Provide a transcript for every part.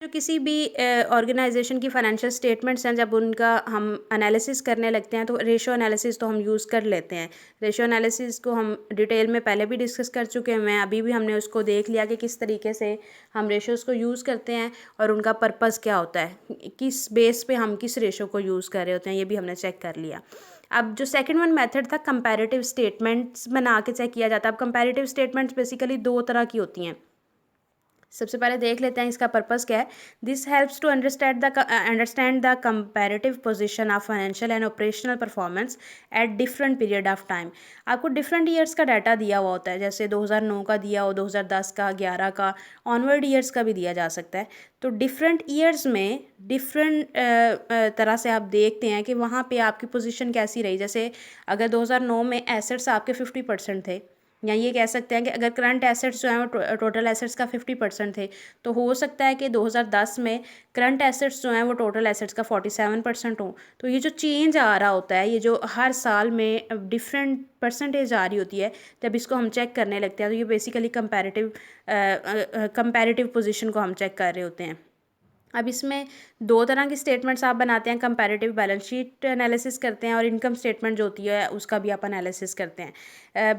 जो किसी भी ऑर्गेनाइजेशन की फाइनेंशियल स्टेटमेंट्स हैं, जब उनका हम एनालिसिस करने लगते हैं तो रेशो एनालिसिस तो हम यूज़ कर लेते हैं। रेशो एनालिसिस को हम डिटेल में पहले भी डिस्कस कर चुके हैं, अभी भी हमने उसको देख लिया कि किस तरीके से हम रेशोज़ को यूज़ करते हैं और उनका पर्पज़ क्या होता है, किस बेस पे हम किस रेशो को यूज़ कर रहे होते हैं, ये भी हमने चेक कर लिया। अब जो सेकंड वन मेथड था, कंपैरेटिव स्टेटमेंट्स बना के चेक किया जाता है। अब कंपैरेटिव स्टेटमेंट्स बेसिकली दो तरह की होती हैं। सबसे पहले देख लेते हैं इसका पर्पस क्या है। This helps to understand the comparative position of financial and operational performance at different period of time. आपको डिफरेंट ईयर्स का डाटा दिया हुआ होता है, जैसे 2009 का दिया हो, 2010 का, 11 का, ऑनवर्ड ईयर्स का भी दिया जा सकता है। तो डिफरेंट ईयर्स में डिफरेंट तरह से आप देखते हैं कि वहाँ पे आपकी पोजीशन कैसी रही। जैसे अगर 2009 में एसेट्स आपके 50% थे, या ये कह सकते हैं कि अगर करंट एसेट्स जो हैं वो टोटल एसेट्स का 50% थे, तो हो सकता है कि 2010 में करंट एसेट्स जो हैं वो टोटल एसेट्स का 47% हो। तो ये जो चेंज आ रहा होता है, ये जो हर साल में डिफरेंट परसेंटेज आ रही होती है, जब इसको हम चेक करने लगते हैं तो ये बेसिकली कंपैरेटिव पोजीशन को हम चेक कर रहे होते हैं। अब इसमें दो तरह की स्टेटमेंट्स आप बनाते हैं, कंपैरेटिव बैलेंस शीट एनालिसिस करते हैं और इनकम स्टेटमेंट जो होती है उसका भी आप एनालिसिस करते हैं।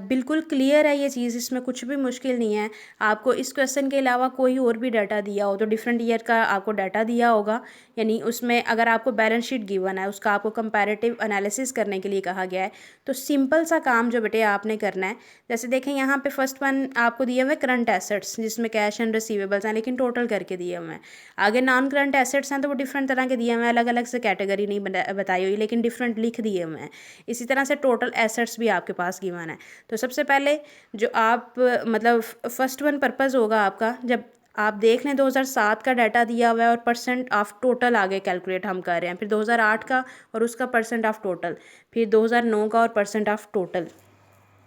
बिल्कुल क्लियर है ये चीज़, इसमें कुछ भी मुश्किल नहीं है। आपको इस क्वेश्चन के अलावा कोई और भी डाटा दिया हो तो डिफरेंट ईयर का आपको डाटा दिया होगा, यानी उसमें अगर आपको बैलेंस शीट गिवन है, उसका आपको कंपैरेटिव एनालिसिस करने के लिए कहा गया है, तो सिंपल सा काम जो बेटे आपने करना है, जैसे देखें यहाँ पे फर्स्ट वन आपको दिए हुए करंट एसेट्स, जिसमें कैश एंड रिसीवेबल्स हैं, लेकिन टोटल करके दिए हुए हैं। आगे नॉन करंट एसेट्स हैं तो वो डिफरेंट तरह के दिए हुए हैं, अलग अलग से कैटेगरी नहीं बताई हुई, लेकिन डिफरेंट लिख दिए हुए हैं। इसी तरह से टोटल एसेट्स भी आपके पास गिवन है। तो सबसे पहले जो आप मतलब फर्स्ट वन पर्पज़ होगा आपका, जब आप देख लें 2007 का डाटा दिया हुआ है और परसेंट ऑफ टोटल आगे कैलकुलेट हम कर रहे हैं, फिर 2008 का और उसका परसेंट ऑफ टोटल, फिर 2009 का और परसेंट ऑफ टोटल,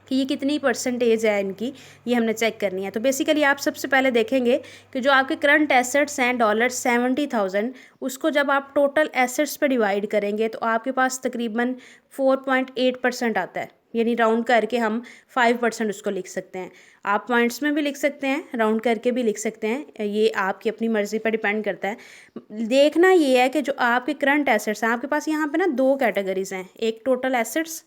कि ये कितनी परसेंटेज है इनकी, ये हमने चेक करनी है। तो बेसिकली आप सबसे पहले देखेंगे कि जो आपके करंट एसेट्स हैं $70,000, उसको जब आप टोटल एसेट्स पे डिवाइड करेंगे तो आपके पास तकरीबन 4.8% आता है, यानी राउंड करके हम 5% उसको लिख सकते हैं। आप पॉइंट्स में भी लिख सकते हैं, राउंड करके भी लिख सकते हैं, ये आपकी अपनी मर्ज़ी पर डिपेंड करता है। देखना ये है कि जो आपके करंट एसेट्स हैं, आपके पास यहाँ पे ना दो कैटेगरीज हैं, एक टोटल एसेट्स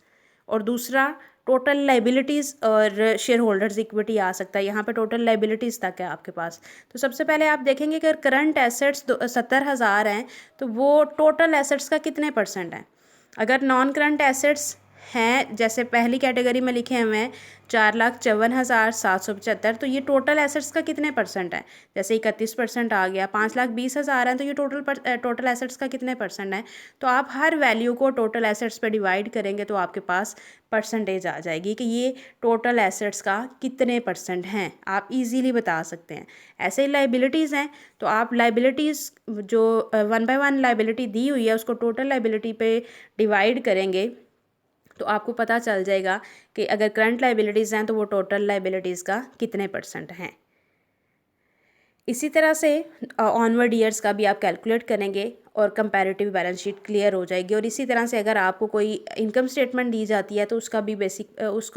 और दूसरा टोटल लाइबिलिटीज़ और शेयर होल्डर्स इक्विटी आ सकता है। यहाँ पे टोटल लाइबिलिटीज़ तक है आपके पास। तो सबसे पहले आप देखेंगे कि अगर करंट एसेट्स 70,000 हैं तो वो टोटल एसेट्स का कितने परसेंट है। अगर नॉन करंट एसेट्स हैं, जैसे पहली कैटेगरी में लिखे हुए हैं 4,54,775, तो ये टोटल एसेट्स का कितने परसेंट है। जैसे 31% आ गया। 5,20,000 हैं तो ये टोटल एसेट्स का कितने परसेंट है। तो आप हर वैल्यू को टोटल एसेट्स पे डिवाइड करेंगे तो आपके पास परसेंटेज आ जाएगी कि ये टोटल एसेट्स का कितने परसेंट हैं, आप इजीली बता सकते हैं। ऐसे ही लाइबिलिटीज़ हैं तो आप लाइबिलिटीज़ जो 1 बाय 1 लाइबिलिटी दी हुई है उसको टोटल लाइबिलिटी पे डिवाइड करेंगे तो आपको पता चल जाएगा कि अगर करंट लाइबिलिटीज़ हैं तो वो टोटल लाइबिलिटीज़ का कितने परसेंट हैं। इसी तरह से ऑनवर्ड ईयर्स का भी आप कैलकुलेट करेंगे और कंपैरेटिव बैलेंस शीट क्लियर हो जाएगी। और इसी तरह से अगर आपको कोई इनकम स्टेटमेंट दी जाती है तो उसको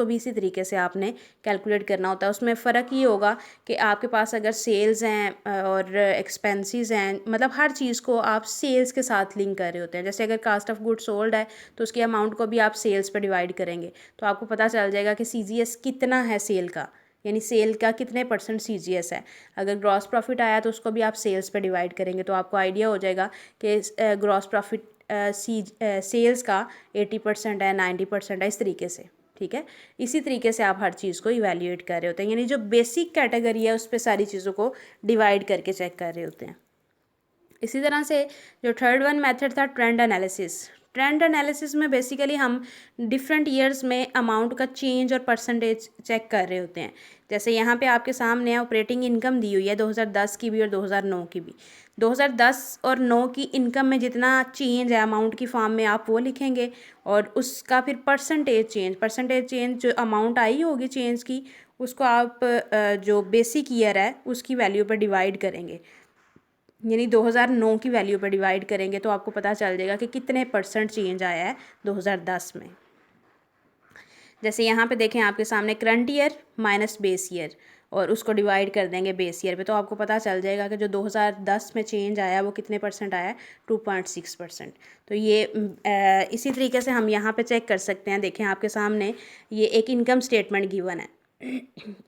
भी इसी तरीके से आपने कैलकुलेट करना होता है। उसमें फ़र्क ये होगा कि आपके पास अगर सेल्स हैं और एक्सपेंसेस हैं, मतलब हर चीज़ को आप सेल्स के साथ लिंक कर रहे होते हैं। जैसे अगर कास्ट ऑफ गुड सोल्ड है तो उसकी अमाउंट को भी आप सेल्स पर डिवाइड करेंगे तो आपको पता चल जाएगा कि CGS कितना है सेल का, यानी सेल का कितने परसेंट CGS है। अगर ग्रॉस प्रॉफिट आया तो उसको भी आप सेल्स पे डिवाइड करेंगे तो आपको आइडिया हो जाएगा कि ग्रॉस प्रॉफिट सेल्स का 80% है, 90% है, इस तरीके से। ठीक है, इसी तरीके से आप हर चीज़ को इवेल्यूएट कर रहे होते हैं, यानी जो बेसिक कैटेगरी है उस पर सारी चीज़ों को डिवाइड करके चेक कर रहे होते हैं। इसी तरह से जो थर्ड वन मेथड था, ट्रेंड एनालिसिस। ट्रेंड एनालिसिस में बेसिकली हम डिफरेंट ईयर्स में अमाउंट का चेंज और परसेंटेज चेक कर रहे होते हैं। जैसे यहाँ पे आपके सामने ऑपरेटिंग इनकम दी हुई है 2010 की भी और 2009 की भी। 2010 और 9 की इनकम में जितना चेंज है अमाउंट की फॉर्म में आप वो लिखेंगे और उसका फिर परसेंटेज चेंज जो अमाउंट आई होगी चेंज की, उसको आप जो बेसिक ईयर है उसकी वैल्यू पर डिवाइड करेंगे, यानी 2009 की वैल्यू पर डिवाइड करेंगे तो आपको पता चल जाएगा कि कितने परसेंट चेंज आया है 2010 में। जैसे यहाँ पे देखें आपके सामने current year minus base year और उसको डिवाइड कर देंगे बेस ईयर पे, तो आपको पता चल जाएगा कि जो 2010 में चेंज आया वो कितने परसेंट आया, 2.6%। तो ये इसी तरीके से हम यहाँ पे चेक कर सकते हैं। देखें आपके सामने ये एक इनकम स्टेटमेंट गिवन है।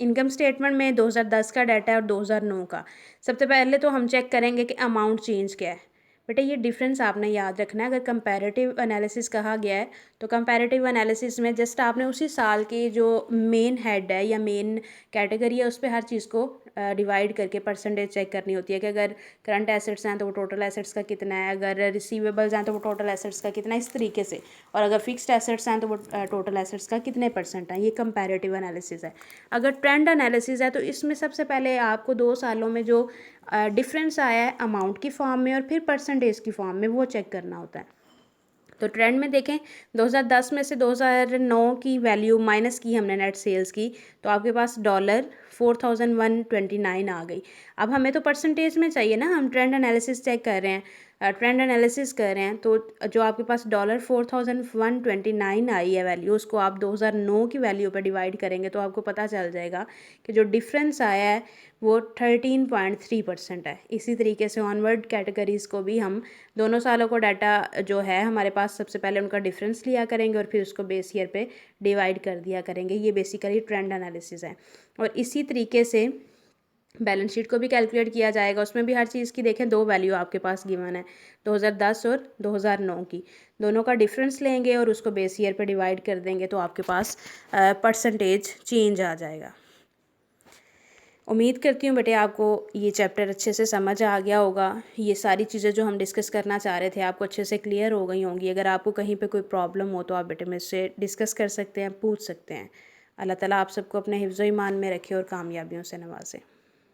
इनकम स्टेटमेंट में 2010 का डाटा है और 2009 का। सबसे पहले तो हम चेक करेंगे कि अमाउंट चेंज क्या है। बेटा ये डिफरेंस आपने याद रखना है। अगर कंपैरेटिव एनालिसिस कहा गया है तो कंपैरेटिव एनालिसिस में जस्ट आपने उसी साल की जो मेन हेड है या मेन कैटेगरी है उस पर हर चीज़ को डिवाइड करके परसेंटेज चेक करनी होती है कि अगर करंट एसेट्स हैं तो वो टोटल एसेट्स का कितना है, अगर रिसीवेबल्स हैं तो वो टोटल एसेट्स का कितना है, इस तरीके से। और अगर फिक्स्ड एसेट्स हैं तो वो टोटल एसेट्स का कितने परसेंट है। ये कंपैरेटिव एनालिसिस है। अगर ट्रेंड एनालिसिस है तो इसमें सबसे पहले आपको 2 सालों में जो डिफरेंस आया है अमाउंट की फॉर्म में और फिर परसेंटेज की फॉर्म में, वो चेक करना होता है। तो ट्रेंड में देखें 2010 में से 2009 की वैल्यू माइनस की हमने नेट सेल्स की, तो आपके पास $4129 आ गई। अब हमें तो परसेंटेज में चाहिए ना, हम ट्रेंड एनालिसिस चेक कर रहे हैं, ट्रेंड एनालिसिस कर रहे हैं। तो जो आपके पास $4129 आई है वैल्यू, उसको आप 2009 की वैल्यू पर डिवाइड करेंगे तो आपको पता चल जाएगा कि जो डिफरेंस आया है वो 13.3% है। इसी तरीके से ऑनवर्ड कैटेगरीज़ को भी हम दोनों सालों को डाटा जो है हमारे पास, सबसे पहले उनका डिफरेंस लिया करेंगे और फिर उसको बेस ईयर पे डिवाइड कर दिया करेंगे। ये बेसिकली ट्रेंड एनालिसिस है। और इसी तरीके से बैलेंस शीट को भी कैलकुलेट किया जाएगा। उसमें भी हर चीज़ की देखें 2 वैल्यू आपके पास गिवन है, 2010 और 2009 की। दोनों का डिफरेंस लेंगे और उसको बेस ईयर पे डिवाइड कर देंगे तो आपके पास परसेंटेज चेंज आ जाएगा। उम्मीद करती हूँ बेटे आपको ये चैप्टर अच्छे से समझ आ गया होगा। ये सारी चीज़ें जो हम डिस्कस करना चाह रहे थे आपको अच्छे से क्लियर हो गई होंगी। अगर आपको कहीं पे कोई प्रॉब्लम हो तो आप बेटे मुझसे डिस्कस कर सकते हैं, पूछ सकते हैं। अल्लाह ताला आप सबको अपने हिफ्ज़-ओ-ईमान में रखे और कामयाबियों से नवाजे।